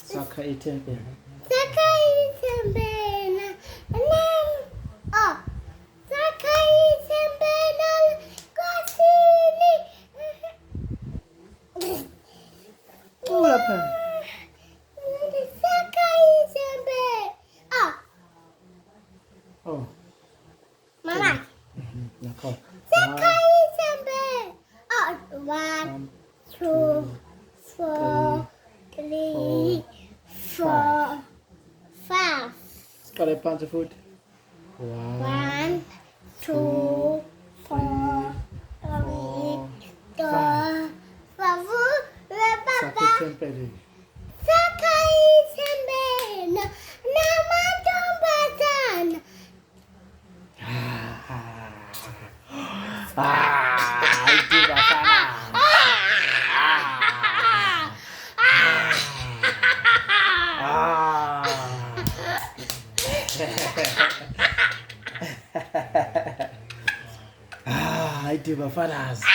Saka itembe. Saka itembe na oh. Saka itembe na kosini. Apa? Saka itembe. Oh. Oh. Mama. Nako. Saka itembe. Oh, 1, 2, 4, 3, 4, 5. Got a bunch of food. 1, 2, 4, 3, 4, 5. Saka itembe. Saka itembe na matombazana. Dibafana. Dibafanazi.